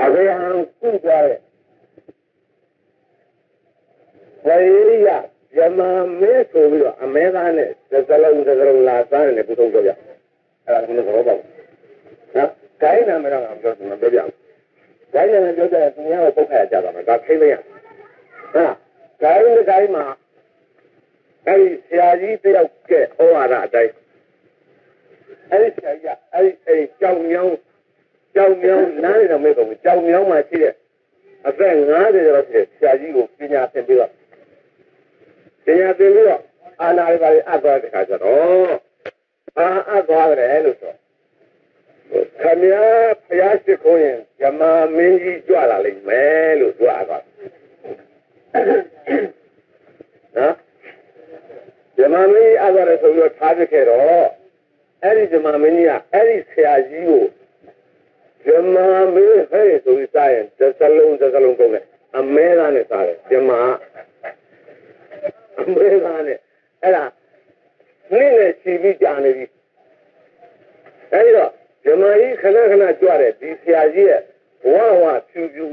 အဖေဟန်ကုသွားတဲ့ဝေးရယမမဲဆိုပြီးတော့အမဲသားနဲ့သလုံးလာစားနေပုထုံးပြောပြအဲ့ဒါကလည်းဘောပေါ့နော်ဂိုင်းနာမတော့ပြောမှာပြောပြဂိုင်းနာမပြောတဲ့သူများကိုပုတ်ခါရကြပါမယ်ဒါခိမ့်မရဟုတ်ဂိုင်းမှာအဲ့ဒီဆရာကြီးတယောက်ကဩဝါဒအတိုင်းအဲ့ဒီဆရာကြီးကအဲ့ကြောင်မြောင်းနားနေတော့မေးကုန်ကြောင်မြောင်းမှာရှိတဲ့အသက်50ကျော်ဖြစ်ဆရာကြီးကိုပညာသင်ပြီးတော့အာနာရီပါရီအပ်သွားတဲ့ခါကျတော့အပ်သွားတယ်လို့ဆိုခမည်းဖယားရှိခိုးရင်ဇမမင်းကြီးကြွလာလိမ့်မယ်လို့သူအပ်သွားနော်ဇမမင်းကြီးအပ်သွားတယ်ဆိုပြီးတော့ထားပြခဲ့တော့အဲ့ဒီဇမမင်းကြီးကအဲ့ဒီဆရာကြီးကိုဇမမင်းဟဲ့ဆိုပြီးစားရင်သလုံးကုန်တယ်အမဲသားနဲ့စားတယ်ဇမအမဲသားနဲ့အဲ့ဒါနင်းနဲ့ချီပြီးကြာနေပြီအဲ့ဒီတော့ဇမကြီးခဏကြွတယ်ဒီဆရာကြီးရဲ့ဝဖြူ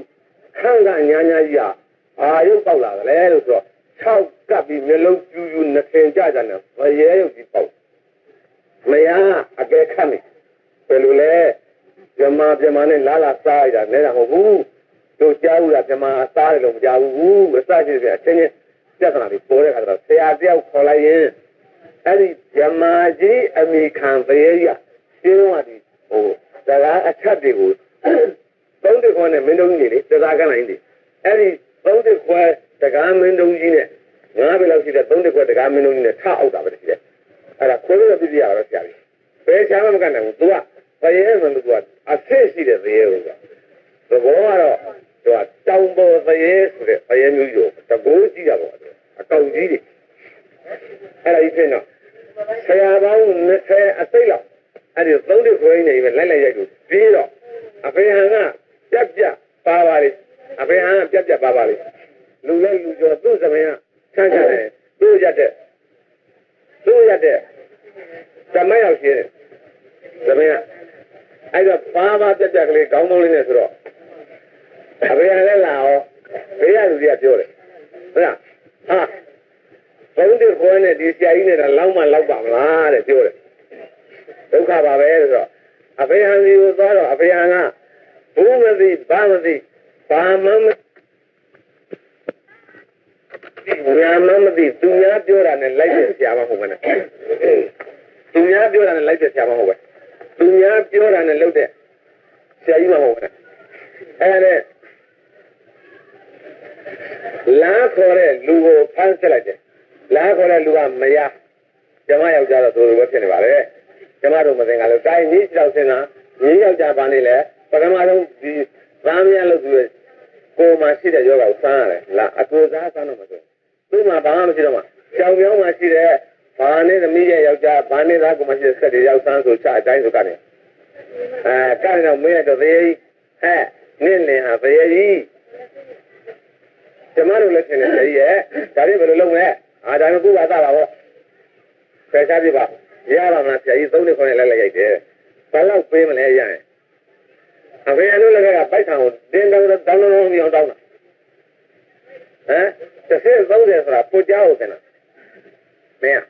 ခန့်ကညာကြီးကအာရုပ်ပေါက်လာတယ်လို့ဆိုတော့6ကပ်ပြီးမျိုးလုံးကျူနှထင်ကြတယ်မရဲရုပ်ကြီးပေါက်မရအကဲခတ်နေဘယ်လိုလဲဇမနဲ့လာစားရတာနဲတာမဟုတ်ဘူးတို့ကြားဘူးလားဇမစားတယ်လို့မကြားဘူးအစရှိတယ်အချင်းချင်းပြဿနာတွေပေါ်တဲ့ခါကျတော့ဆရာတယောက်ခေါ်လိုက်ရင်အဲ့ဒီဇမကြီးအမိခံသေးရရှင်းတော့ဒီစကားအချက်တွေကိုသုံးတခွန်းနဲ့မင်းတို့ကြီးလေတရားကနိုင်တယ်အဲ့ဒီသုံးတခွန်းတရားမင်းတို့ကြီးနဲ့9ပဲလောက်ရှိတဲ့သုံးတခွန်းတရားမင်းတို့ကြီးနဲ့ထအောက်တာပဲရှိတယ်အဲ့ဒါခွဲလို့ပြပြရတော့ဆရာကြီးဘယ်ချမ်းမှမကနိုင်ဘူး तू ကဘယ်ရဲဆိုလို့ तू ကအဆင့်ရှိတဲ့သေးရဲဆိုတာသဘောကတော့ तू ကတောင်ပေါ်သေးရဲဆိုတဲ့ဘယ်ရဲမျိုးကြီးကိုတကိုးကြည့်ရပါတော့အကောင်ကြီးတွေအဲ့ဒါကြီးဖြစ်တော့ဆရာပေါင်း20အသိလောက်အဲ့ဒီသုံးတခွန်းနေပဲလိုက်ရိုက်လို့ပြီးတော့အဖေဟန်ကပြပါပါလေအဖေဟန်ကပြပါပါလေလူလိုက်လူကျော်သူ့သမင်ကဆန်းချတယ်သူ့ရတဲ့သမင်ရောက်ရှိတယ်သမင်ကအဲ့တော့ပါပြကလေးကောင်းကောင်းလေးနဲ့ဆိုတော့အဖေဟန်လည်းလာအောင်ဘေးရလူတွေကပြောတယ်ဟုတ်လားဘုံတွေခေါ်နေဒီဆရာကြီးနဲ့တော့လောက်ပါမလားတဲ့ပြောတယ်ဒုက္ခပါပဲဆိုတော့အဖေဟန်ကြီးကိုသွားတော့အဖေဟန်ကဘူးမသိဘာမသိဘာမှမညာမမသိသူများပြောတာနဲ့လိုက်တဲ့ဆရာမဟုတ်ဘူးနဲ့သူများပြောတာနဲ့လိုက်တဲ့ဆရာမဟုတ်ဘူးသူများပြောတာနဲ့လုပ်တဲ့ဆရာကြီးမဟုတ်ဘူးနဲ့အဲ့ဒါလာခေါ်တဲ့လူကိုဖမ်းဆက်လိုက်တယ်လာခေါ်တဲ့လူကမရကျမယောက်ျားတော့သူလိုပဲဖြစ်နေပါလေကျမတို့မသိငါလို့တိုင်းကြီးကြောက်စင်တာညီယောက်ျားပါနေလေပထမဆုံးဒီသားမရလို့သူကိုမှရှိတဲ့ယောဂကိုဆန်းရတယ်လာအကိုစားဆန်းတော့မဆိုသူ့မှာဘာမှမရှိတော့မှကြောင်ပြောင်းမှရှိတဲ့ဘာနဲ့သမီးရဲ့ယောက်ျားဘာနဲ့သားကိုမှရှိတဲ့ဆက်တွေရောက်ဆန်းဆိုချအတိုင်းဆိုကနေကနေတော့မင်းတော့သေကြီးနင့်လင်ဟာသေကြီးကျမတို့လည်းထင်တယ်သေကြီးရဲ့ဒါလေးဘယ်လိုလုပ်မလဲဒါမှကုပါသားပါဘောဆယ်ချပြပါရပါမလားဆရာကြီး3 9နဲ့လိုက်တယ်ဘယ်လောက်ပေးမလဲရရင်အဖေအလို့လည်းကပိုက်ဆံကိုတင်းတောင်းတောင်းအောင်တောင်းတာ30ဆိုတာပို့ကြောက်တယ်နော်မင်း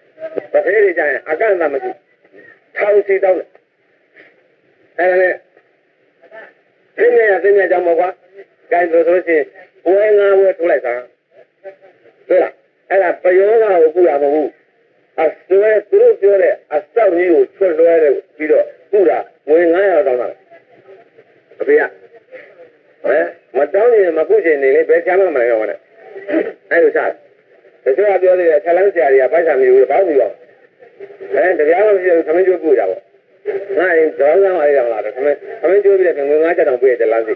တစ်ခေတ်ကြီးကျရင်အကန့်အသတ်မရှိထောင်စီတောင်းတယ်အဲ့ဒါနဲ့သိနေကြောင်ပေါ့ကွာကြိုင်ဆိုရှင်ပွဲငါးပွဲထိုးလိုက်တာဟုတ်လားအဲ့ဒါပယောဂကိုကုရမဟုတ်ဘူးအစွဲသူတို့ပြောတဲ့အစောက်ကြီးကိုချွတ်လွှဲတယ်ပြီးတော့ကုတာငွေ900တောင်းတာအဖေကမတောင်းရင်မကုချင်နေလေဘယ်ချမ်းမှမလဲတော့နဲ့အဲ့လိုစားတချို့ကပြောသေးတယ်ဆက်လန်းဆရာတွေကပိုက်ဆံမျိုးဘာလို့ပြောတရားမဖြစ်ဘူးခမင်းကျိုးကုရပါငါရင်ဒေါင်းဆောင်အားရအောင်လားခမင်းကျိုးပြီးတဲ့ငွေ900တောင်းပေးတယ်လားသိ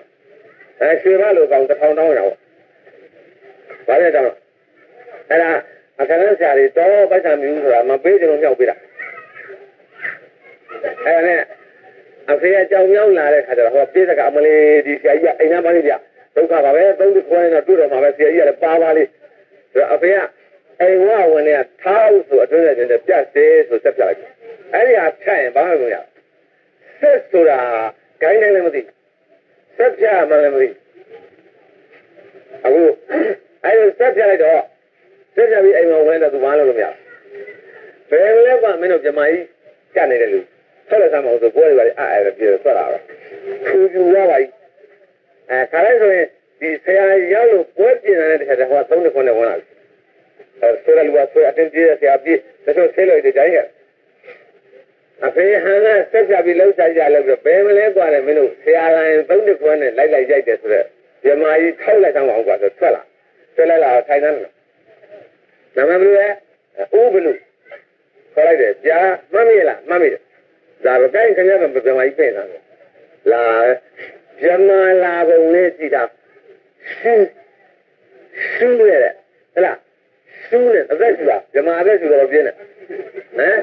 ရွှေဘလိုကောင်1000တောင်းရအောင်ဘာလဲတောင်းအဲ့ဒါအခန်းဆရာတွေတော့ပိုက်ဆံမျိုးဆိုတာမပေးကြလို့မြောက်ပေးတာအဲ့ဒါနဲ့အဖေကကြောင်မြောင်းလာတဲ့ခါကျတော့ဟောပြေးစကအမလေးဒီဆရာကြီးကအိမ်သားပါလိမ့်ဗျဒုက္ခပါပဲ3 9နဲ့တော့တွေ့တော့မှာပဲဆရာကြီးကလည်းပါလိမ့်ဆိုတော့အဖေကအိမ်ဝဝင်နေထားဆိုအတွင်းထဲပြတ်သေးဆိုဆက်ပြလိုက်အဲ့ဒီဟာဖြတ်ရင်ဘာမှမရဆက်ဆိုတာဂိုင်းတိုင်းလည်းမသိဆ ဆက်ပြမှလည်းမသိအခုအဲ့လိုဆက်ပြလိုက်တော့ဆက်ပြပြီးအိမ်မှာဝင်တော့သူဘာလို့လုပ်မရဘယ်လဲကမင်းတို့ဂျမိုင်းကနေတဲ့လူဆက်လက်ဆမ်းမအောင်ဆိုပွဲတွေပါလေအဲ့ဒါပြေဆွတ်လာတော့သူယူရပါ ခါလိုက်ဆိုရင်ဒီဆရာရောက်လို့ပွဲပြင်နေတဲ့တခါတည်းဟော3 9ဝင်လာပြီဆိုရလူကဆိုအတင်းကြီးဆရာပြေတချို့ဆဲလို့ဒီတိုင်းကအဖေဟန်ကဆက်ပြပြီးလှုပ်ရှားကြလို့ဘယ်မလဲกว่าလဲမင်းတို့ဆရာလိုင်း3 9နဲ့လိုက်ရိုက်တယ်ဆိုတော့ဇမကြီးထောက်လိုက်ဆောင်အောင်กว่าဆိုထွက်လာထိုင်နေတယ်နာမဘလူရဲ့ဥဘလူခေါ်လိုက်တယ်ကြာမမေ့လားမမေ့တယ်ဒါပဲတိုင်းခင်ဗျားကဇမကြီးပြင်တာလာဇမလာပုံလေးကြည့်တာရှူးရတဲ့ဟဲ့လားရှူးနေအသက်ရှူတာဇမအသက်ရှူတော့ပြင်းတယ်ဟမ်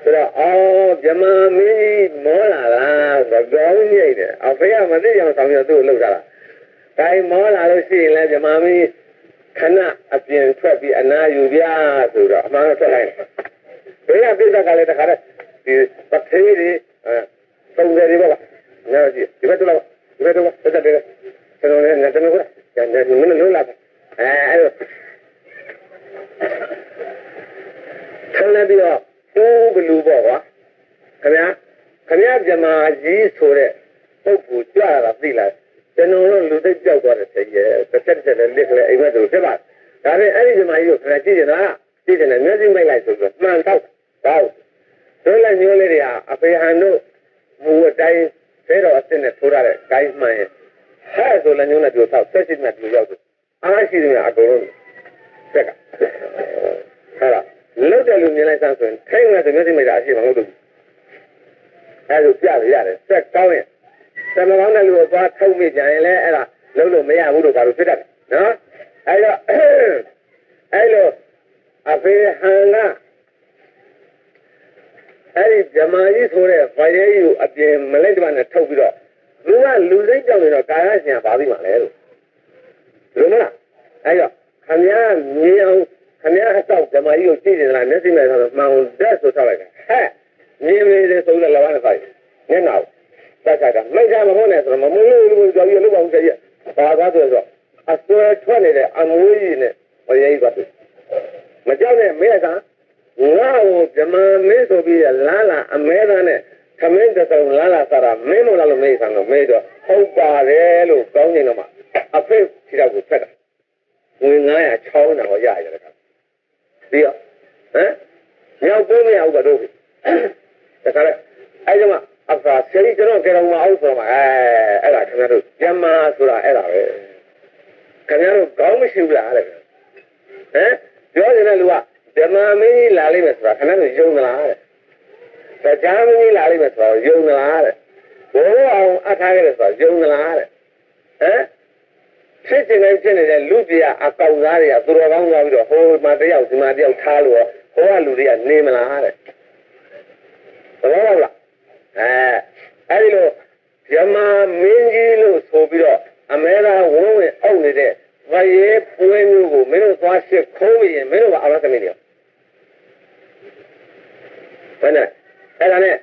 ဆိုတော့အော်ဇမမင်းမောလာလားဆိုတော့ညိတ်တယ်အဖေကမသိအောင်ဆောင်ရသူ့ကိုလှုပ်တာလားတိုင်းမောလာလို့ရှိရင်လည်းဇမမင်းခဏအပြင်ထွက်ပြီးအနာယူပြဆိုတော့အမှန်တော့ထွက်လိုက်တယ်ဘေးကပြဿကလည်းတခါတည်းဒီပထေးတွေသုံးတယ်တွေပေါ့ငါကြည့်ဒီဘက်တော့ဒီဘက်တော့တက်တယ်ကျွန်တော်လည်းငါတမကွာကျန်တယ်မင်းလုံးလာအဲ့လိုထမ်းလိုက်ပြီးတော့ဘလူပေါ့ကွာခင်ဗျာဇမာကြီးဆိုတဲ့ပုဂ္ဂိုလ်ကြွလာသိလားကျွန်တော်တို့လူသိကြောက်သွားတယ်ဆရာတစ်ချက်လက်ကလေးအိမ်မက်တို့ဖြစ်ပါဒါနဲ့အဲ့ဒီဇမာကြီးကိုခင်ဗျာကြည့်နေတာကြည့်တယ်မျက်စိမိတ်လိုက်ဆိုတော့မှန်တော့တို့လည်းမျိုးလေးတွေဟာအဖေဟန်တို့မူအတိုင်းဖဲတော်အစ်စ်နဲ့ထိုးရတဲ့ဂိုင်းမှန်ရဲ့ဟဲ့ဆိုလည်းမျိုးနဲ့ပြောတော့ဆက်စစ်နဲ့ပြောရောက်တယ်အားရှိတယ်အကုန်လုံးဆက်ကဟဲ့လားလုတ်တယ်လို့မြင်လိုက်စမ်းဆိုရင်ထိုင်နေတယ်မျက်စိမိတ်တာအရှိမဟုတ်ဘူးအဲ့လိုပြရတယ်ဆက်ကောင်းရင်သမကောင်းတဲ့လူကိုသွားထုတ်မိကြရင်လည်းအဲ့ဒါလုံးလို့မရဘူးလို့ဒါလိုဖြစ်တတ်တယ်နော်အဲ့တော့အဲ့လိုအဖေဟန်ကအဲ့ဒီဇမာကြီးဆိုတဲ့ဗရဲကြီးကိုအပြင်မလိုက်တမနဲ့ထုတ်ပြီးတော့သူကလူစိတ်ကြောက်နေတော့ကာယရှင်ပါပြီးမှလဲလို့လူမလားအဲ့တော့ခမရမြင်အောင်ခမရအဆောက်ဇမာကြီးကိုကြည့်နေလားမျက်စိနဲ့ဆိုတော့မှန်တက်ဆိုထောက်လိုက်တယ်ဟဲ့မြင်နေတယ်ဆိုတော့လဝနဲ့ဖိုက်မျက်နှာကိုတတ်တာမိတ်ကမဟုတ်နဲ့ဆိုတော့မမွေးလို့ကြောက်ရလို့ပါဦးကြည့်ဘာသာဆိုတော့အစွဲထွက်နေတဲ့အမွေးကြီးနဲ့ဗရဲကြီးကတူမကြောက်နဲ့မဲကငါ့ကိုဇမမင်းဆိုပြီးလာလာအမဲသားနဲ့သမင်းတစ်စုံလာလာစားတာမင်းမလာလို့မေးဆန်းတော့မေးတော့ဟုတ်ပါတယ်လို့ကောင်းနေတော့မှအဖေခြေထောက်ကိုဖက်တာငွေ900ချောင်းတာဟောရရတယ်ကပြီးတော့ဟမ်မြောက်ပေးမရဘူးကတော့တခါလဲအဲ့ဒီမှာအဖာဆယ်ကျွန်တော်ကြတော့မအောင်ဆိုမှအဲ့ဒါခင်ဗျားတို့ဇမဆိုတာအဲ့ဒါပဲခင်ဗျားတို့ကောင်းမရှိဘူးလားတဲ့ဟမ်ပြောနေတဲ့လူကဇမမင်းလာလိမ့်မယ်ဆိုတာခဏဆိုယုံသလားတဲ့တရားမင်းလာလိမ့်မယ်ဆိုတာယုံသလားတဲ့ဘိုးအောင်အထားခဲ့တယ်ဆိုတာယုံသလားတဲ့ဟမ်ဖြစ်နေတယ်ဖြစ်နေတဲ့လူပြအကောင်သားတွေကသူတော်ကောင်းသွားပြီးတော့ဟိုမှာတယောက်ဒီမှာတယောက်ထားလို့ဟိုကလူတွေကနေမလားတဲ့ဘယ်လိုလဲအဲ့ဒီလိုဇမမင်းကြီးလို့ဆိုပြီးတော့အမေရာဝုန်းဝင်အောက်နေတဲ့ဗရဲပွဲမျိုးကိုမင်းတို့သွားရှစ်ခိုးပြီးရင်မင်းတို့ကအလားသမီးတွေဘယ်နဲ့အဲ့ဒါနဲ့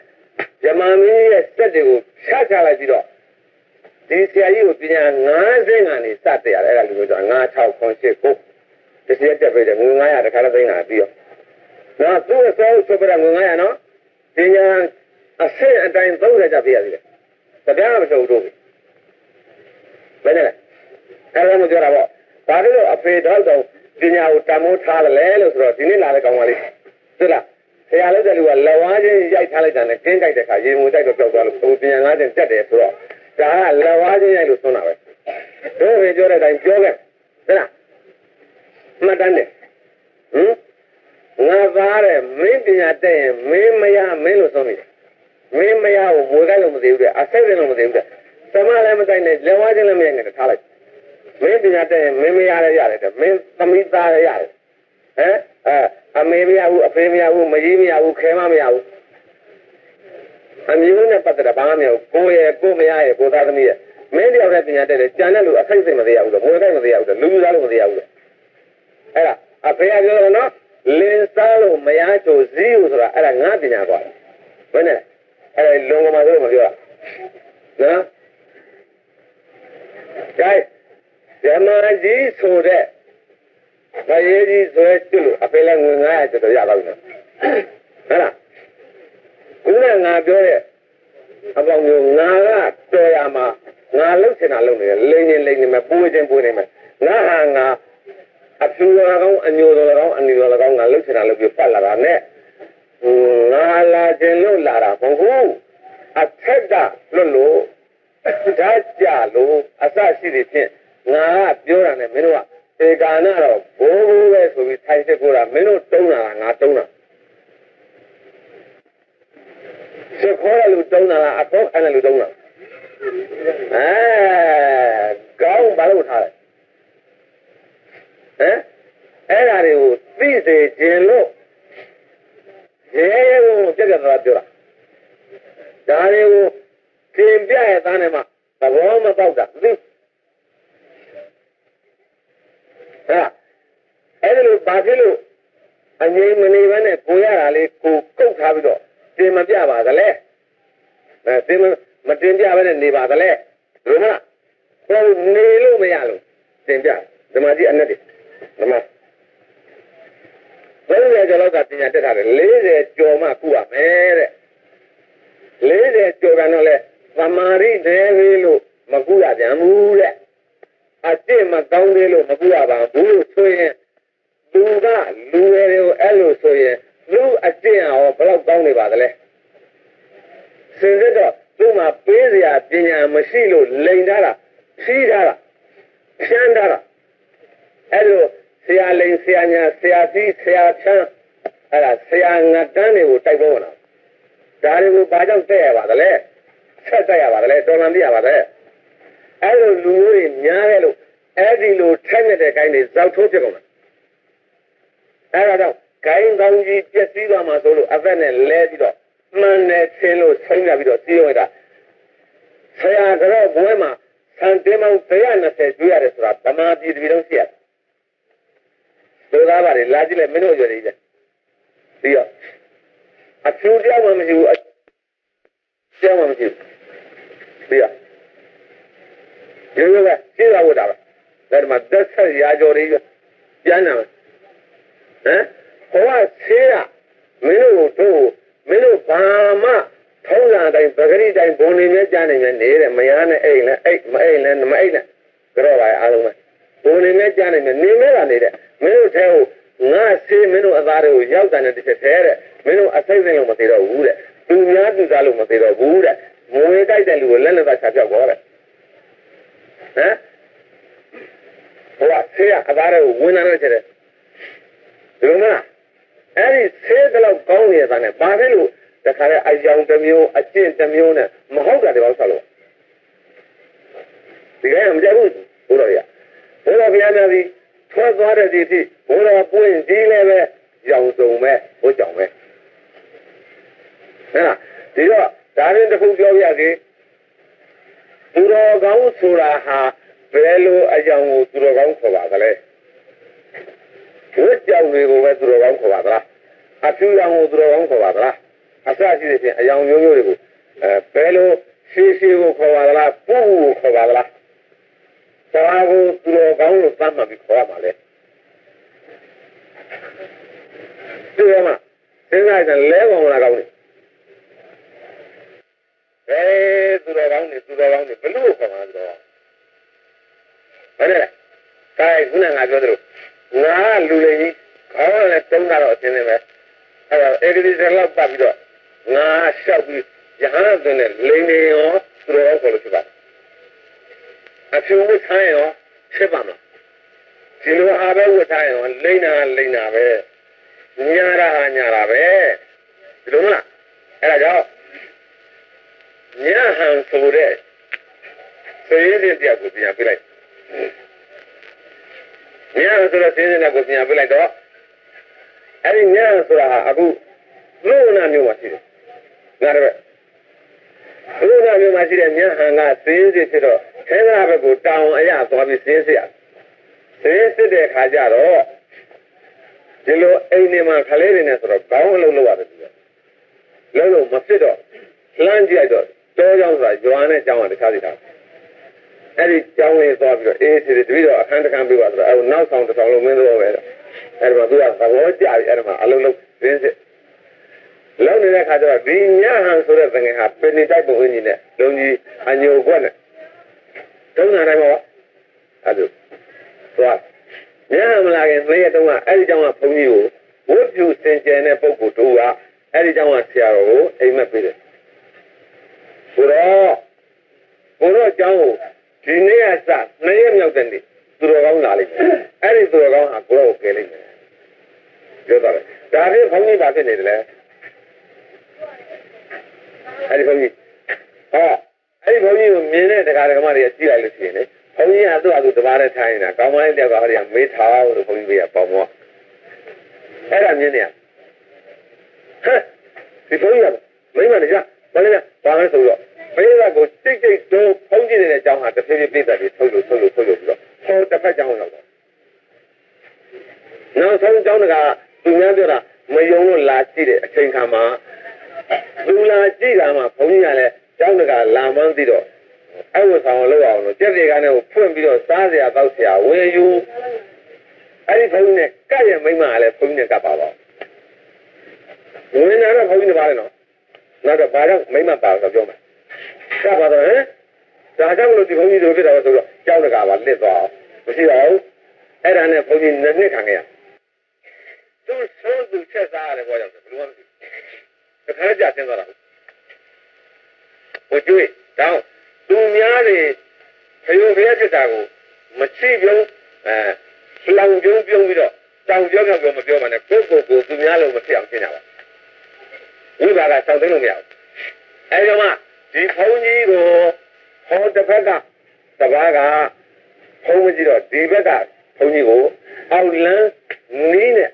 ဇမမင်းရဲ့စက်တွေကိုချချလိုက်ပြီးတော့ဒီဆရာကြီးကိုပညာ50ကနေစတဲ့ရတယ်အဲ့ဒါလူမျိုးတော့9 6 9 8 9တစ်ချက်တက်ပြီးတယ်ငွေ900တခါတော့သိနေတာပြီးတော့နော်သူ့အစောဆိုပြတာငွေ900နော်ပညာအဆင့်အတိုင်း30ကျပြရသေးတယ်တရားမဆိုတော့ဘူးဘယ်နဲ့လဲအဲ့ဒါမှပြောတာပေါ့ဒါလို့အဖေတော့ပညာကိုတမိုးထားတယ်လို့ဆိုတော့ဒီနေ့လာတဲ့ကောင်မလေးသိလားဆရာလည်းတဲ့လူကလက်ဝါးချင်းရိုက်ထားလိုက်တာနဲ့ကျင်းကြိုက်တဲ့ခါရေငုံကြိုက်တော့ပြောက်သွားလို့သူပညာ50တက်တယ်ဆိုတော့ဒါကလက်ဝါးချင်းရိုက်လို့သွန်းတာပဲတို့ပဲပြောတဲ့အတိုင်းပြောခဲ့သိလားမှတ်တမ်းတယ်ငါသားတဲ့မင်းပညာတက်ရင်မင်းမရမင်းလို့သွန်းနေတယ်မင်းမရကိုမွေကြိုက်လို့မသိဘူးတဲ့အဆက်စင်လို့မသိဘူးတဲ့သမလည်းမတိုက်နဲ့လက်ဝါးချင်းလည်းမရနဲ့ထားလိုက်မင်းပညာတက်ရင်မင်းမရလည်းရတယ်တဲ့မင်းသမီးသားလည်းရတယ်ဟမ်အမေမရဘူးအဖေမရဘူးမကြီးမရဘူးခဲမမရဘူးအမျိုးနဲ့ပတ်သက်တာဘာမှမရဘူးကိုရဲ့ကိုမရရဲ့ကိုသားသမီးရဲ့မင်းတယောက်တည်းပညာတက်တယ်ကြံတဲ့လူအခိုက်စိတ်မသေးရဘူးလို့မွေခိုက်မသေးရဘူးလို့လူသားလို့မသေးရဘူးလို့အဲ့ဒါအဖေကပြောတော့နော်လင်းစားလို့မရချိုဇီးလို့ဆိုတာအဲ့ဒါငါပညာကွာဘယ်နဲ့အဲ့ဒါလုံကမှာဆိုလို့မပြောတာနော် cái để mà gì số đấy mà gì số chứ lo à phải là người ngay cho tôi giả đâu nữa hả là cũng là ngàပြောđấy à bao nhiêu ngà là tôi mà ngà lúc thế nào lúc này lên mà bùi này mà ngà hàng ngà à chú là con anh nhiều rồi là con ngà lúc thế nào lúc phải là nè ngà là trên lúc là không hú à chết đã lúc đã giả lúc à sao xí đi chuyện ngàပြောra này mình nói cái cái nào đó bố về số bị thay thế cô là mình nói trông là ngà trông là sẽ khó là lúc trông là khó khăn là lúc trông là à cao bao lâu thay ấy là điều tí gì chuyện lúc dễ không chắc là ra chưa đó điều tìm biết ta này mà ta có mà tao đặt đi ấy là lúc ba cái lúc anh em mình này cố gắng là lấy cố công khai với đó tìm mà biết bà ta lấy tìm mà tìm biết với này bà ta lấy đúng không không nề luôn mới ăn luôn tìm biết để mà gì ăn đấy mà bây giờ cho nó cả tiền để thằng lấy để cho mà cua mẹ đấy lấy để cho cái nó lấy và mà đi để về luôn mà cua thì mua đấy à chứ mà đóng đi luôn mà cua bằng bù thôi bù cả lúa đều alo thôi lúa à chứ à bao lâu đóng đi vào đấy xem thế đó lúa mà bây giờ tiền mà xí luôn lấy ra là xí ra là xén ra là alo xia lên xia nhà xia xí xia chăng là xia ngắt cái này của tây bộ nào đó là của ba trăm tệ vào đấy set tệ vào đấy đô la mỹ vào đấy alo lúa thì nhá cái lúa đi lúa thêm cái này giàu thô chứ không đâu cái dòng gì chết gì đó mà số lúa ở bên này lấy gì đó mà này xem lúa xem là bị đó gì vậy đó xia cái đó bố mà sang thế mà xia nó sẽ chui ra rồi tao mà đi đi đâu xia tôi đã bảo là gì là mình nói rồi đấy đi à à chú cháu mà mình chịu cháu mà mình chịu đi à nhiều vậy chỉ là vô đạo để mà đất sẽ giá cho đi giá nào hoa xe à mình nói bà mà thông là đây bác đi đây bốn mươi giá này mình để là mấy anh ấy là cái đó là ai luôn bốn mươi giá này mình nếu là này đấy mình nói theo ngã xe mình nói ở đây giao cái này thì thế đấy mình nói ở đây mình mà thì đâu vui đấy tu nhát tu ra luôn mà thì đâu vui đấy mỗi cái đây luôn lên là sao cho đấy hoa xe ở đây vui nào chứ đấy đúng không ấy xe đó là con này ta này ba cái luôn cái khai ai giàu tầm nhiêu ai tiền tầm nhiêu này mà không cả thì bao sao luôn thì cái em chơi vui rồi à vui là vì anh đi thoát ra được gì thì vui là quên gì này về giàu dùng về vui chồng về thì đó đã đến được không cho việc gì tu đồ gắng tu ra ha về lu ai giàu tu đồ gắng khó vào cái này vui giàu người cũng về tu đồ gắng khó vào đó à chú giàu tu đồ gắng khó vào đó à sao chỉ để ai giàu nhiều nhiều được về lu xí cũng khó vào đó bù khó vào đó sao tu đồ gắng lu sao mà bị khó vào đấy chưa mà thế này là lẽ còn là đâu này tu đồ gắng này bự khó vào đó đấy cái này ngài nói rồi ngà lùi đi khó là trông ra rồi thế này mà cái gì sẽ làm sao bây giờ ngà sao bây giờ thế này lấy này ó rồi có được à chú mới thay ó xếp vào mà chỉ lúc à bé mới thay ó lấy na bé nhà ra bé đúng không ạ là đó nhà hàng số đấy xây dựng nhà của nhà lại nhà số là xây dựng nhà của nhà lại đó ấy nhà số là aku luôn là nhiều mà chỉ ngã đấy luôn là nhiều mà chỉ là nhà hàng là xây dựng đó thế là phải của tao ấy à tôi bị xây dựng để khai ra đó chỉ lo ấy này mà khai lên này rồi bao lâu lâu mà xây đó lan gì đó tôi trong rồi joan này trong này khai đi đó အဲ့ဒီကြောင်းလေးသွားပြီးတော့အေးစီတပြီးတော့အခန်းတစ်ခန်းပြီးပါဆိုတော့အဲ့နောက်ဆောင်တစ်ဆောင်လုံးမင်းတော့ပဲအဲ့ဒီမှာသူကသဘောကျပြီအဲ့ဒီမှာအလုံးလုံးရင်းစစ်လုံးနေတဲ့ခါကျတော့ဒီညဟန်ဆိုတဲ့သင်္ကေဟာပင်နေတိုက်ပုံအင်းကြီးနဲ့လုံကြီးအညိုကွက်နဲ့တုံးတာတိုင်းမှာအဲ့ဒါသွားညဟန်မလာခင်နေ့ရက်တုန်းကအဲ့ဒီကြောင့်ကဘုန်းကြီးကိုဝတ်ပြုစင်ကြယ်တဲ့ပုဂ္ဂိုလ်တို့ကအဲ့ဒီကြောင့်ကဆရာတော်ကိုအိမ်မက်ပေးတယ်ဘုရားကျောင်းကိုဒီနေ့ကစ2ရက်မြောက်တဲ့နေ့သူတော်ကောင်းလာလိမ့်မယ်အဲ့ဒီသူတော်ကောင်းဟာကိုယ်ကိုကယ်လိမ့်မယ်ပြောတော့ဒါဖြင့်ဘုန်းကြီးဘာဖြစ်နေတယ်လဲအဲ့ဒီဘုန်းကြီးအဲ့ဒီဘုန်းကြီးကိုမြင်တဲ့တရားဓမ္မတွေကကြည့်လိုက်လို့ရှိရင်လေဘုန်းကြီးကသူ့အတူတပါးနဲ့ထိုင်နေတာကောင်းမလေးတယောက်ကဟောဒီကမေးထားလို့ဘုန်းကြီးကပေါင်းမောအဲ့ဒါမြင်နေရဒီဘုန်းကြီးကမိမလည်းကြဘာလဲဘာလဲဆိုတော့ဘေးကကိုတိတ်တိတ်တော့ဖုံးကြည့်နေတဲ့အကြောင်းဟာတစ်ဖြည်းဖြည်းပြည့်တယ်ပြီးထုတ်လို့ပြီးတော့ဟောတစ်ဖက်ကြောင်းရောက်တော့နောက်ဆုံးကြောင်းကသူများပြောတာမယုံလို့လာကြည့်တဲ့အချိန်ခါမှာသူလာကြည့်တာမှဘုန်းကြီးကလည်းကြောင်းကလာမှန်းသိတော့အဲ့ဝဆောင်လောက်အောင်လို့ကြက်တွေကလည်းဖွင့်ပြီးတော့စားစရာတောက်စရာဝယ်ယူအဲ့ဒီဘုန်းကြီးနဲ့ကပ်ရမိမကလည်းဘုန်းကြီးနဲ့ကပ်ပါပါဝင်လာတော့ဘုန်းကြီးနဲ့ပါလေနော်နောက်တော့ဘာကြောင့်မိမပါတော့ပြောမယ်ကပ်ပါတော့ဟမ်ဒါကြောင့်လို့ဒီဘုန်းကြီးတို့ဖြစ်တော့ဆိုတော့ကြောင်းကပါလစ်သွားမရှိပါဘူးအဲ့ဒါနဲ့ဘုန်းကြီးနှစ်ခံခဲ့ရသူဆုံးသူချက်စားရတယ်ဘောကြောင့်ဘယ်လိုမှမသိဘူးခါကြဆင်းသွားတာဟုတ်ကျွေးတောင်းသူများတွေဖယိုဖျက်ဖြစ်တာကိုမချိပြုံးလောင်ပြုံးပြုံးပြီးတော့တောင်ပြောမပြောပါနဲ့ကိုယ်သူများလုံးမဖြစ်အောင်ရှင်းကြပါဝိပါကစောင့်သိလို့မရဘူးအဲဒီတော့မှဒီဘုန်းကြီးကိုဟောတစ်ဖက်ကတပားကဘုန်းကြီးတော့ဒီဘက်ကဘုန်းကြီးကိုအောက်လန်းနီးနဲ့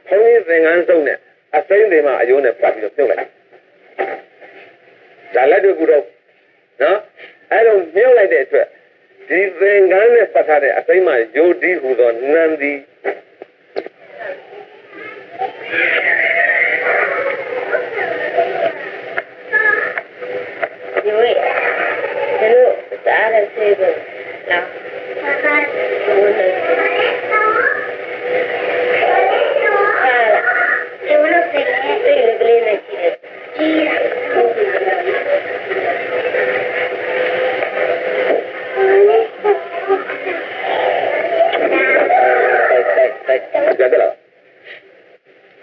ဘုန်းကြီးသင်္ကန်းစုံနဲ့အစိမ့်တွေမှာအယိုးနဲ့ပတ်ပြီးတော့ပြုတ်လိုက်ဒါလက်တွေကတော့နော်အဲ့တော့မြုပ်လိုက်တဲ့အတွက်ဒီသင်္ကန်းနဲ့ပတ်ထားတဲ့အစိမ့်မှာယိုဒီဟူသောနန္ဒီဒီလိုစားရစေဖို့နော်ဘုန်းကြီး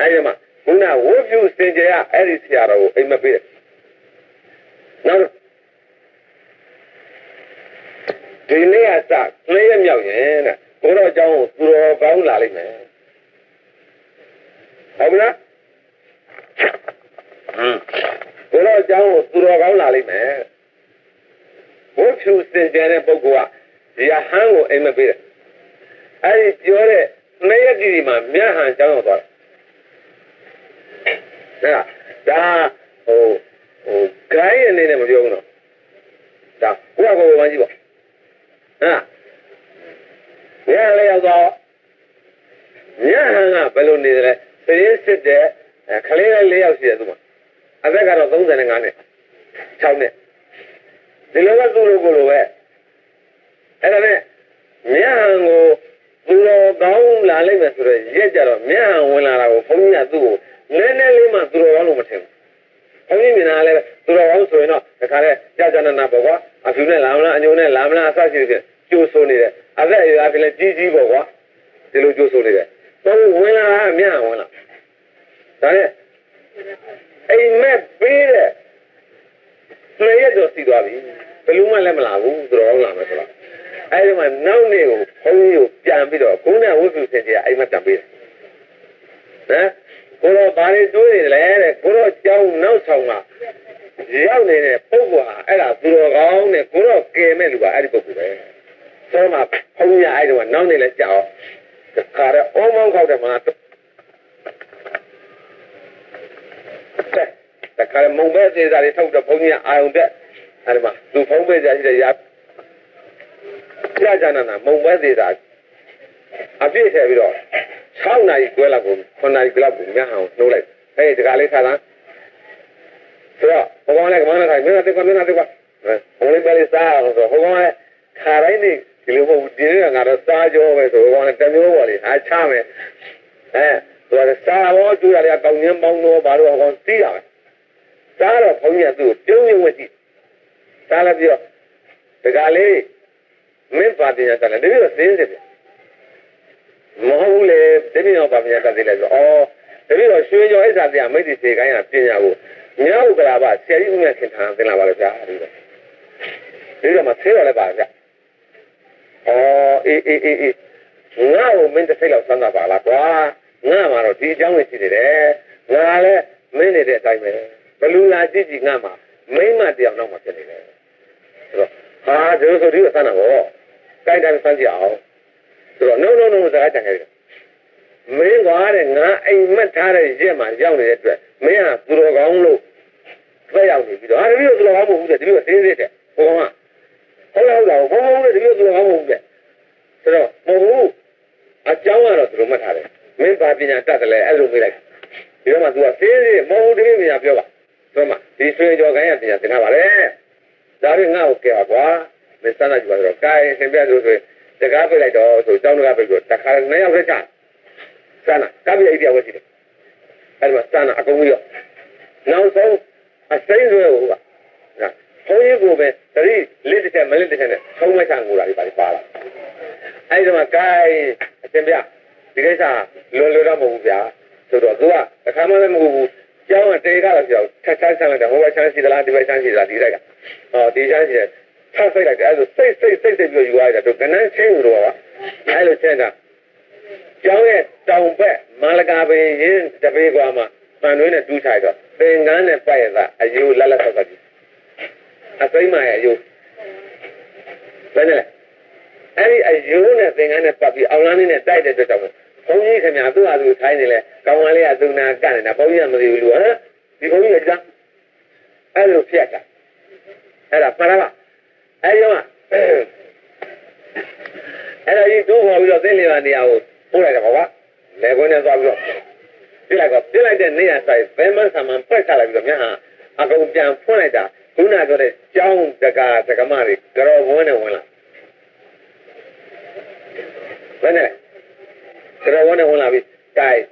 အဲ့ဒီမှာခုနဝတ်ပြုစင်ကြယ်အဲ့ဒီဆရာတော်ကိုအိမ်မပေးတယ်နောက်ဒီနေ့ကစ2ရက်မြောက်ရင်တဲ့ကိုတော်เจ้าကိုသူတော်ကောင်းလာလိမ့်မယ်ဟုတ်ပြီလားကိုတော်เจ้าကိုသူတော်ကောင်းလာလိမ့်မယ်ဝတ်ပြုစင်ကြယ်တဲ့ပုဂ္ဂိုလ်ကဒီဟန်းကိုအိမ်မပေးတယ်အဲ့ဒီပြောတဲ့2ရက်ကြီးမှာမြတ်ဟန်เจ้าရောက်သွားတယ်ဒါဟိုဂိုင်းအနေနဲ့မပြောဘူးနော်ဒါကိုယ့်ကိုယ်ဝမ်းကြည့်ပါညလည်းရောက်တော့ညဟန်ကဘယ်လိုနေတယ်လဲသရင်းစစ်တဲ့ခလေးလေး4ယောက်ရှိတယ်သူမှာအသက်ကတော့35နှစ်6နှစ်ဒီလိုကသူ့လိုကိုလိုပဲအဲ့ဒါနဲ့ညဟန်ကိုသူတော်ကောင်းလာလိမ့်မယ်ဆိုတော့ရက်ကြတော့ညဟန်ဝင်လာတာကိုဘုန်းကြီးကသူ့ကိုနည်းနည်းလေးမှသူတော်ကောင်းလို့မထင်ဘူးဘုန်းကြီးမြင်လာလဲသူတော်ကောင်းဆိုရင်တော့ဒီခါလဲကြာနာပေါ့ကွာအဖြူနဲ့လာမလားအညိုနဲ့လာမလားအစရှိတယ်ကျိုးဆိုးနေတယ်အသက်အရွယ်ကလည်းကြီးပေါ့ကွာဒီလိုကျိုးဆိုးနေတယ်တော့ဝင်လာတာမြတ်ဝင်လာဒါနဲ့အိမ်မက်ပေးတဲ့2ရက်တော့စီသွားပြီဘယ်လိုမှလည်းမလာဘူးသူတော်ကောင်းလာမယ်ဆိုတော့အဲဒီမှာနောက်နေ့ကိုဘုန်းကြီးကိုပြန်ပြီးတော့ခုနဝိပုစင်ကြီးအိမ်မက်ပြန်ပေးတယ်ကိုတော့ဘာတွေတွေးနေလဲတဲ့ကိုတော့ကြောင်းနောက်ဆောင်မှာရောက်နေတဲ့ပုဂ္ဂိုလ်ဟာအဲ့ဒါသူတော်ကောင်းနဲ့ကိုတော့ကယ်မဲ့လူကအဲ့ဒီပုဂ္ဂိုလ်ပဲဆိုမှဘုန်းကြီးအဲ့ဒီမှာနောက်နေလဲကြောက်ခါရအုံမောင်းခောက်တယ်မှာတခါမုံပဲသေးတာတွေထုတ်တော့ဘုန်းကြီးအာယုံတက်အဲ့ဒီမှာသူဖုံးပေးကြရှိတဲ့ကြာနာမုံပဲသေးတာအပြည့်ထည့်ပြီးတော့6နာရီခွဲလောက်ကို9နာရီလောက်ကိုညဟန်ကိုနှိုးလိုက်အဲ့ဒီတခါလေးခါလားဆိုတော့ဘုံကောင်လည်းကမန်းနဲ့ခိုင်မင်းတက်ကွာဘုံလေးပဲလေးစားအောင်ဆိုဘုံကောင်လည်း ခါတိုင်းနေဒီလိုမဟုတ်ဒီနေ့ကငါတော့စားကြောပဲဆိုတော့တမျိုးပေါ်လေအားချမယ်သူကစားဘောကျူရတယ်အကောင်ငင်းပေါင်းတော့ဘာလို့အကောင်စီးရမယ်စားတော့ဘုန်းကြီးကသူ့ကိုပြုံးရုံဝကြည့်စားလိုက်ပြီးတော့တကလေးမင်းပါတင်ရတာလည်းတပည့်တော့သိနေတယ်မဟုတ်လေတပည့်တော့ပါပညာတတ်သေးလဲဆိုတပည့်တော့ရွှေကျော်အိဆာတရားမိတ်တိစေခိုင်းရပညာကိုမြောက်ကလာပါဆရာကြီးဦးမြတ်ခင်ထံသင်လာပါလို့ဗျာဒီတော့မှဆေးတော်လည်းပါဗျအေးငါ့ကိုမင်းတစ်စိတ်လောက်စမ်းသာပါလားကွာငါမှာတော့ဒီအကြောင်းလေးရှိနေတယ်ငါလည်းမင်းနေတဲ့အတိုင်းပဲဘလူလာကြည့်ကြည့်ငါမှာမိမတယောက်နောက်မှဖြစ်နေတယ်ဆိုတော့ဟာဒီလိုဆိုဒီကစမ်းတာပေါ့တိုက်တိုင်းစမ်းကြည့်အောင်ဆိုတော့ no စကားကြံခဲ့တယ်မင်းကွာတဲ့ငါအိမ်မက်ထားတဲ့ရက်မှာရောက်နေတဲ့အတွက်မင်းကသူတော်ကောင်းလို့ထွက်ရောက်နေပြီးတော့ဟာတပည့်သူတော်ကောင်းမဟုတ်ဘူးတဲ့တပည့်ကသေးသေးတဲ့ဘုံကဟုတ်လားဘုံတဲ့တပည့်သူတော်ကောင်းမဟုတ်ဘူးတဲ့ဆိုတော့မဟုတ်ဘူးအကြောင်းကတော့သူတို့မှတ်ထားတယ်မင်းဘာပညာတတ်တယ်လဲအဲ့လိုမေးလိုက်ဒီတော့မှ तू ကသေးသေးမဟုတ်တပည့်ပညာပြောပါဆိုမှဒီဆွေကျော်ခိုင်းရပညာသင်ထားပါလေဒါရင်ငါ့ကိုကဲပါကွာမင်းစမ်းလိုက်ကြပါတော့ကိုင်းသင်ပြဆိုဆိုတကားပြလိုက်တော့ဆိုတောင်းတကားပြတော့တခါနဲ့ရောက်ခဲ့ချစမ်းကပ်ပြအိပ်ပြဝတ်ကြည့်တယ်အဲ့မှာစမ်းအကုန်ပြီးတော့နောက်ဆုံးအစိမ့်ဆွဲဟိုကဘုန်းကြီးကိုပဲတတိလက်တစ်ချက်မလက်တစ်ချက်နဲ့သုံးမချငိုတာဒီပါပါလာအဲ့ဒီမှာကိုင်းအရှင်ပြဒီကိစ္စလွယ်တော့မဟုတ်ဘူးဗျာဆိုတော့ तू ကအခါမှလည်းမဟုတ်ဘူးကျောင်းကတေကားတော့ပြောထက်ဆန်းလိုက်တယ်ဟိုဘက်ချမ်းရှိသလားဒီဘက်ချမ်းရှိသလားဒီလိုက်ကဒီချမ်းရှိတယ်ထပ်စိတ်လိုက်တယ်အဲ့ဒါစိတ်ပြီးယူရတယ်တို့ကနန်းချင်းလို့ပါအဲ့လိုချင်းကကျောင်းရဲ့တောင်ဘက်မန္လကာပင်ရင်းတပေကွာမှာပန်တွင်းနဲ့တူးချတော့သင်္ကန်းနဲ့ပတ်ရတာအယူလက်ဆောက်ကြည့်အစိမ့်မရဲ့အယူဘယ်နဲ့လဲအဲ့ဒီအယူနဲ့သင်္ကန်းနဲ့ပတ်ပြီးအောင်လန်းလေးနဲ့တိုက်တဲ့အတွက်ကြောင့်ဘုန်းကြီးခင်ဗျာသူ့ဟာသူထိုင်းနေလဲကောင်းကလေးကသူနာကနေတာဘုန်းကြီးကမသိဘူးလို့ဟမ်ဒီဘုန်းကြီးကကြာအဲ့လိုဖြတ်တာအဲ့ဒါပါလားအဲ့ဒီမှာအဲ့ဒါကြီးတို့ခေါ်ပြီးတော့သိလျာနေရာကိုပို့လိုက်တယ်ကွာလေခွင်းနဲ့သွားပြီးတော့ပြလိုက်တဲ့နေရာဆိုင်ဘယ်မှဆာမန်ပတ်ချလိုက်ပြီးတော့မြတ်ဟာအကုန်ပြန်ဖွင့်လိုက်တာခုနပြောတဲ့ကျောင်းတကာဒကမတွေကြော်ဝန်းနဲ့ဝင်လာဘယ်နဲ့ကြော်ဝန်းနဲ့ဝင်လာပြီးတိုင်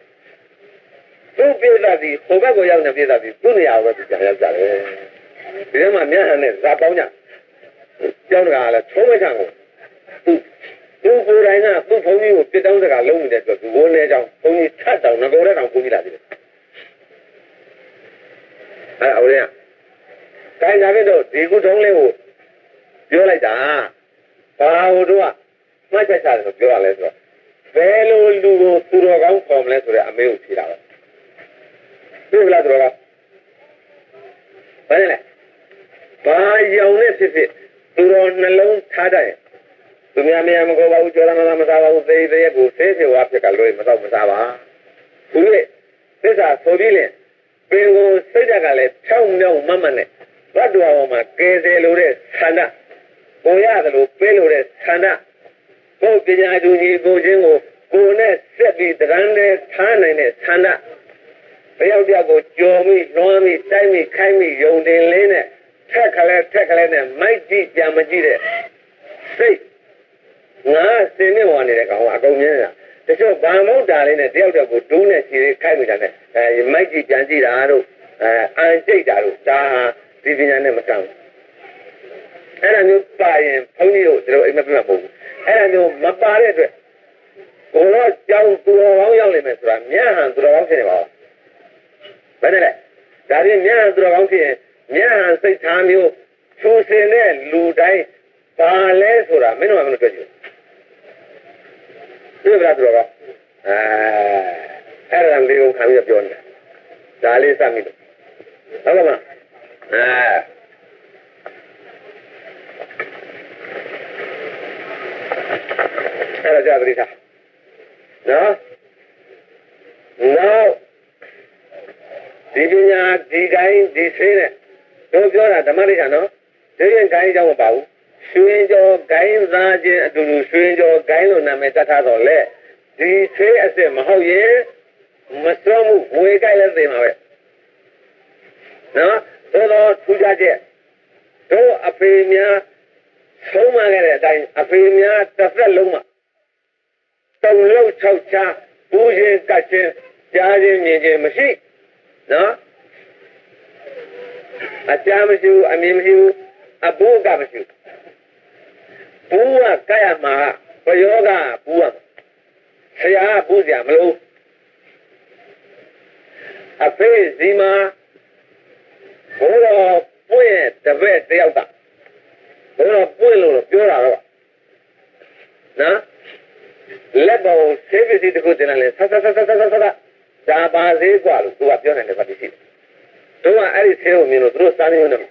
သူ့ပြေးတာဒီဟိုဘက်ကိုရောက်နေပြေးတာဒီသူ့နေရာကိုပဲပြန်ရောက်ကြတယ်ဒီထဲမှာမြတ်ဟန်နဲ့ဇာပေါင်းကြကျောင်းတကာကလည်းချုံးမချကိုသူကိုယ်တိုင်ကသူ့ဘုန်းကြီးကိုပြစ်တောင်းစကားလုံးနေတဲ့အတွက်သူဝန်းနေကြောင်းဘုန်းကြီးထတ်တောင်ငကောတဲ့တောင်ဘုန်းကြီးလာတယ်အဲ့ဒါတိုင်းကြပြီတော့ဒီကုထုံးလေးကိုပြောလိုက်တာဘာလို့တို့ကမှတ်ချက်ချတယ်ဆိုပြောရလဲဆိုတော့ဘယ်လိုလူကိုသူတော်ကောင်းခေါ်မလဲဆိုတဲ့အမေကိုဖြေတာပဲသိလားသူတော်ကောင်းဘာလဲဘာရောင်နဲ့ဖြစ်ဖြစ်သူတော်နှလုံးထားတယ်သူများမကိုပါဘူးကြော်ရမစားပါဘူးသေတဲ့ကိုသေချေဝါဖြစ်ကလွေမတော့မစားပါဘူးလေသစ္စာဆိုပြီးလေပင်ကိုစိတ်ဓာတ်ကလည်းဖြောင်းမြောင်းမမနဲ့ဘတ်တော်ပေါ်မှာကဲတယ်လို့တဲ့ဆန္ဒကိုရတယ်လို့ပေးလို့တဲ့ဆန္ဒကိုပညာသူကြီးကိုချင်းကိုနဲ့ဆက်ပြီးတရမ်းနဲ့ထားနိုင်တဲ့ဆန္ဒတယောက်တယောက်ကိုကြော်ပြီးလွှမ်းပြီးတိုက်ပြီးခိုင်းပြီးယုံတင်လေးနဲ့ထက်ခလဲနဲ့မိုက်ကြည့်ကြံမကြည့်တဲ့စိတ်ငါစင်နဲ့ဝင်နေတဲ့ကောင်ကအကုန်မြင်တာတချို့ဘာမုတ်တာလေးနဲ့တယောက်တယောက်ကိုဒူးနဲ့ခြေလေးခိုက်မိတာနဲ့မိုက်ကြည့်ကြံကြည့်တာတို့အန်ကျိတ်တာတို့ဒါဒီပညာနဲ့မကန့်ဘူးအဲ့ဒါမျိုးပါရင်ဘုန်းကြီးတို့အိမ်မပြတ်မဟုတ်ဘူးအဲ့ဒါမျိုးမပါတဲ့အတွက်ဘုံတော့ကြောင်းသူတော်ကောင်းရောက်နေမယ်ဆိုတာမြတ်ဟန်သူတော်ကောင်းဖြစ်နေပါဘူးဘယ်နဲ့လဲဒါပြင်မြတ်ဟန်သူတော်ကောင်းဖြစ်ရင်မြတ်ဟန်စိတ်ထားမျိုးသူစင်တဲ့လူတိုင်းပါလဲဆိုတာမင်းတို့ကမလို့တွေ့ကြည့်တွေ့ကြတော့အဲ့ဒါလေးကိုခံပြီးပြောနေတာဒါလေးစမ်းမိလို့ဟုတ်ကဲ့မအဲ့ဒါကြတဲ့တာနော်ဒီပညာဒီတိုင်းဒီဆေးနဲ့တို့ပြောတာဓမ္မရိကနော်ဒီရင်ကိုင်းကြောင်းမပါဘူးရွှေကျော်ကိုင်းသားချင်းအတူတူရွှေကျော်ကိုင်းလို့နာမည်တတ်ထားတော့လေဒီဆေးအစ်စ်မဟုတ်ရင်မစွမ်းမှုဝေကိုက်လည်းသိမှာပဲနော်သို့တော့ထူးခြားချက်တို့အဖေများ ဆုံးမခဲ့တဲ့အတိုင်းအဖေများတစ်သက်လုံးမှာတုံလုံး၆ချဘူးချင်းကတ်ချင်းကြားချင်းမြင်ချင်းမရှိနော်အချာမရှိဘူးအမြင်မရှိဘူးအဘိုးကမရှိဘူးဘူးကကဲ့ရမှာပယောကဘူးကဆရာကဘူးစရာမလိုအဖေစီမာဘိုးတော်ပွင့်တပည့်တယောက်ကဘိုးတော်ပွင့်လို့ပြောတာတော့နော်လက်ပေါ်ဆေးပစ္စည်းတစ်ခုတင်လာလဲဆက်ဒါပါသေးกว่าလို့သူကပြောနိုင်တယ်ပါတိရှိတယ်တို့ကအဲ့ဒီဆေးကိုမြင်လို့သူတို့စမ်းနေတယ်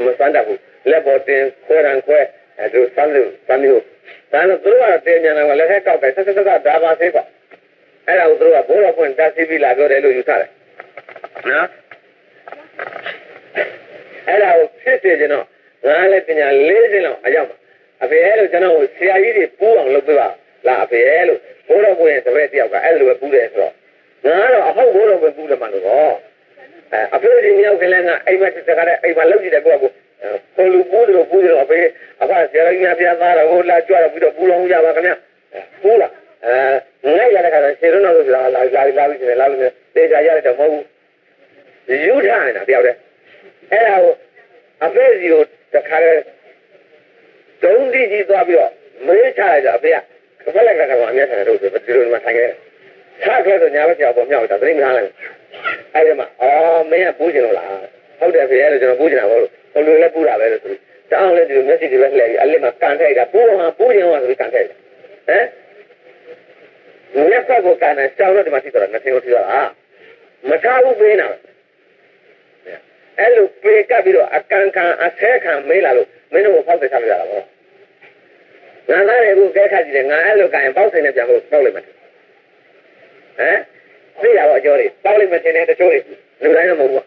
မစမ်းတတ်ဘူးလက်ပေါ်တင်ခွဲခွဲအဲ့တို့စမ်းလို့ဒါနဲ့သူတို့ကတင်ညာလာလက်ထက်ကောက်တယ်ဆက်ဒါပါသေးกว่าအဲ့ဒါကိုသူတို့ကဘိုးတော်ပွင့်တက်စီပြီးလာပြောတယ်လို့ယူဆတယ်နော်အဲ့ဒါကိုဖြစ်စေကျွန်တော်ငါလည်းပညာ၄ဆင်းလောက်အရောက်ပါအဖေအဲ့လိုကျွန်တော်ကိုဆရာကြီးတွေပူအောင်လုပ်ပေးပါလားအဖေအဲ့လိုဘိုးတော်ပွင့်တပည့်တယောက်ကအဲ့လိုပဲပူတယ်ဆိုတော့ငါတော့အဟုတ်ဘိုးတော်ပွင့်ပူတယ်မှလို့တော့အဖေဒီမြောက်ကလေးကအိမ်မက်တကတဲ့အိမ်မလောက်ကြည့်တယ်ကိုကကိုလူပူတယ်အဖေအဖဆရာကြီးများပြသားတော့ဟိုလာကြွတော့ပြီးတော့ပူလောင်ကြပါခင်ဗျပူလားငါရတဲ့ခါကျရှေ့တော့လို့လာပြီးတယ်လာလို့တေချာရတဲ့မဟုတ်ဘူးယူထားနေတာတယောက်တည်းအဲ့ဒါကိုအဖေစီကိုတခါတည်းဒုံးတိကြီးသွားပြီးတော့မေးချလိုက်ကြအဖေကဘယ်လက်ကတော့အမျက်ဆန်တို့ဆိုဒီလိုမှထိုင်ခဲ့ထားခဲ့တော့ညာဘက်ကြောက်ပေါ်မြောက်တာသိမထားလိုက်အဲ့ဒီမှာမင်းကပူးကျင်လို့လားဟုတ်တယ်ဖေအဲ့လိုကျွန်တော်ပူးကျင်တာပေါ့လို့ဟိုလူလည်းပူးတာပဲလို့ဆိုပြီးတောင်းလဲဒီလိုမျက်စိတွေပဲလှည့်ပြီးအလစ်မှာကန်ထိုက်တာပူးကျင်အောင်ဆိုပြီးကန်ထိုက်တာမျက်ဆက်ကိုကန်တယ်ကြောက်တော့ဒီမှာသိတော့နှစ်ထင်ကိုထိတော့မထားဘူးပေးနေတာအဲ့လိုပေးကပ်ပြီးတော့အကန်ခံအဆဲခံမေးလာလို့မင်းတို့ဖောက်တယ်ချပြရတာပေါ့ငါသားတွေကဲခတ်ကြည့်တယ်ငါအဲ့လိုကန်ရင်ပေါက်ဆိုင်နဲ့ပြန်လို့ပေါက်လိုက်မယ်သိရပါအကျော်တွေပေါက်လိုက်မှတင်တဲ့တချို့တွေလူတိုင်းတော့မဟုတ်ဘူး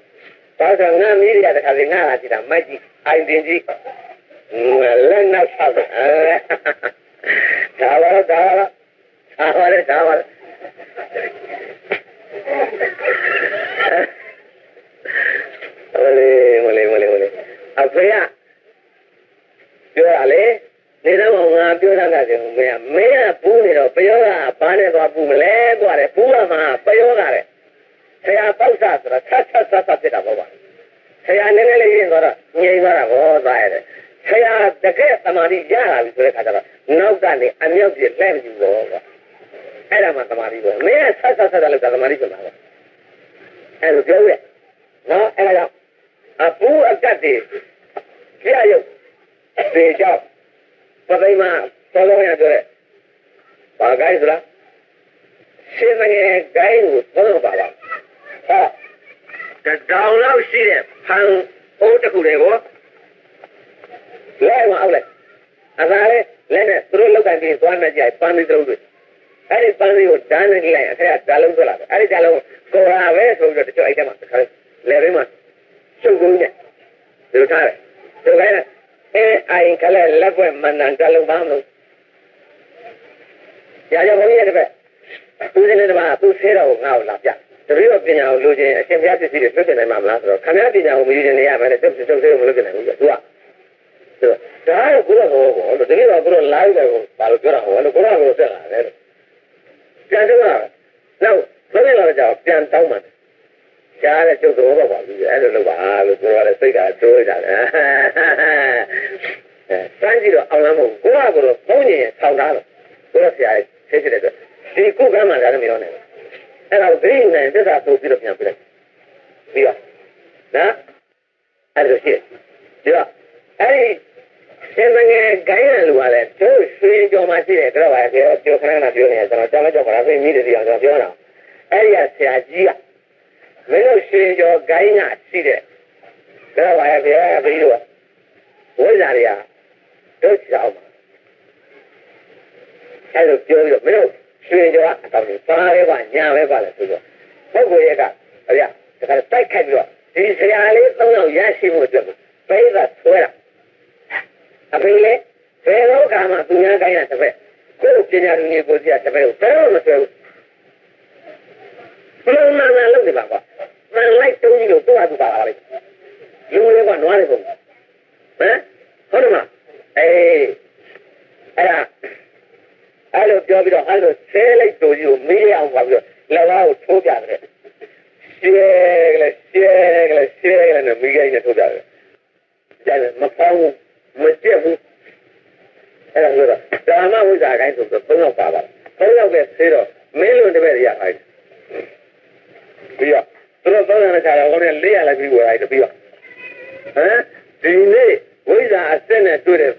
။ဘာသာငါမီးရတဲ့ခါလေးငါလာကြည့်တာမိုက်ကြီးအိုင်တင်ကြီးလက်နောက်ဆောက်ဒါပါတော့မလေးအဖေကပြောရလေနေတော့ငါပြောတာကတည်းကမင်းကပူးနေတော့ပယောကဘာနဲ့သွားပူးမလဲကွာတဲ့ပူးရမှာပယောကတဲ့ဆရာပေါက်စားဆိုတာဆက်ဖြစ်တာပေါ့ဗျာဆရာနည်းနည်းလေးရင်တော့ငြိမ်သွားတာဟောသားရတယ်ဆရာတကယ်သမာဓိရလာပြီဆိုတဲ့ခါကျတော့နောက်ကနေအမြောက်ပြည့်လှည့်မကြည့်တော့ကွာအဲ့ဒါမှသမာဓိပဲမင်းကဆက်လို့သမာဓိဖြစ်မှာပဲအဲ့လိုပြောရဲ့နော်အဲ့ဒါကြောင့်အပူအကတ်တွေပြရုပ်တွေကြောင့်ပသိမသောလုံးရပြောတဲ့ဘာကိုင်းဆိုလားရှင်းငယ်ကိုင်းကိုသုံးပါလားတောင်လောက်ရှိတဲ့ဖန်အိုးတစ်ခုတွေကိုလဲမအောင်လဲအသာလဲလဲနဲ့သူတို့လောက်ကန်ပြီးသွားနေကြပန်းပြီးသူတို့အဲ့ဒီပန်းလေးကိုဓာတ်နဲ့လိုက်အထက်ကဓာတ်လုံးထွက်လာတယ်အဲ့ဒီဓာတ်လုံးကိုရာပဲဆိုပြီးတော့တချို့အဲ့တက်မှာတစ်ခါလဲရင်းမှာရှုပ်ကုန်နေဒီလိုထားတယ်သူကလည်းအိုင်ကလေးလက်ွက်မနန်ဓာတ်လုံးပါမလို့ရကြဘုန်းကြီးရဲ့တပည့်သူစင်းတဲ့မှာသူဆဲတော်ကိုငါ့ကိုလာပြတပည့်တော်ပညာကိုလိုချင်အရှင်ဘုရားပစ္စည်းတွေလွတ်တင်နိုင်မှာမလားဆိုတော့ခမည်းပညာကိုမယူချင်နေရမယ်တဲ့တုတ်ဆဲကိုမလွတ်တင်နိုင်ဘူးသူကဒါကိုကိုတော့ဟောလို့တကယ်တော့ကိုတော့ live တယ်ကိုဘာလို့ပြောတာဟောလို့ကိုတော့ကိုဆက်လာတယ်ပြန်တော့နောက်ဘယ်လိုလဲကြောက်ပြန်တောင်းမှကြားတဲ့ကျုပ်တော်ပါဘူးအဲ့လိုလုပ်ပါလို့ပြောရတဲ့စိတ်ကတိုးကြတယ်စမ်းကြည့်တော့အောင်လားမဟုတ်ကိုကတော့ဘုန်းကြီးဆောင်းသားလို့ကိုရဆရာဆဲချတဲ့ဒီကုကမ်းမှလည်းမရောနိုင်ဘူးအဲ့ဒါကိုဒိဋ္ဌိနဲ့သစ္စာဆိုပြီးတော့ပြန်ပြလိုက်ပြီးတော့နော်အဲ့လိုရှိဒီတော့အဲ့ဒီရှင်မငယ်ဂိုင်းရလူကလည်းတို့ရွှေကြော်မှရှိတယ်တော့ပါဆရာပြောခဏခဏပြောနေတယ်ကျွန်တော်ကြောက်လိုက်ကြောက်ပါလားသိမိတယ်ဒီအောင်ကျွန်တော်ပြောတာအဲ့ဒီကဆရာကြီးကမင်းတို့ရွှေကြော်ဂိုင်းကရှိတယ်တော့ပါဆရာပြီးတော့ဝိဇ္ဇာတွေကတို့ချောင်းအဲ့လိုပြောပြီးတော့မင်းတို့ရွှေကြော်ကအတောင်ကြီးပါရဲကညာပဲပါလေဆိုတော့ပုဂ္ဂိုလ်ရဲ့ကဗျာဒါကတိုက်ခိုက်ပြီးတော့ဒီဆရာလေး၃ယောက်ရရှိမှုအတွက်ဘယ်ကဆွဲတာအဖေလေဘယ်တော့မှသူများကိုင်းတာတစ်ဖက်ကိုယ်ပညာလူကြီးကိုစီကတစ်ဖက်ကိုဘယ်တော့မဆွဲဘူးဘယ်လိုမှမလုပ်နေပါကွာမလိုက်တုံးကြီးလို့သူ့ဟာသူပါလာလိမ့်လူတွေကနွားတွေပုံဟုတ်တယ်မ အဲ့လိုပြောပြီးတော့အဲ့လိုဆဲလိုက်တူကြီးကိုမေးရအောင်ပါပြီးတော့လက်ဝါးကိုထိုးပြတယ်ရှဲကလေးနဲ့မိခိုင်းနဲ့ထိုးပြတယ်ကျန်မပေါင်းမကြက်ဘူးအဲ့ဒါဆိုတော့ဓမ္မဝိဇ္ဇာကိုင်းဆိုတော့3ယောက်ပါပါ3ယောက်ပဲဆေးတော့မင်းလွန်တပည့်ရခိုင်းပြီးတော့သူတို့300နဲ့ခြားတော့ခေါင်းနဲ့400လိုက်ပြီးဝယ်လိုက်တော့ပြီးတော့ဒီနေ့ဝိဇ္ဇာအစစ်နဲ့တွေ့တဲ့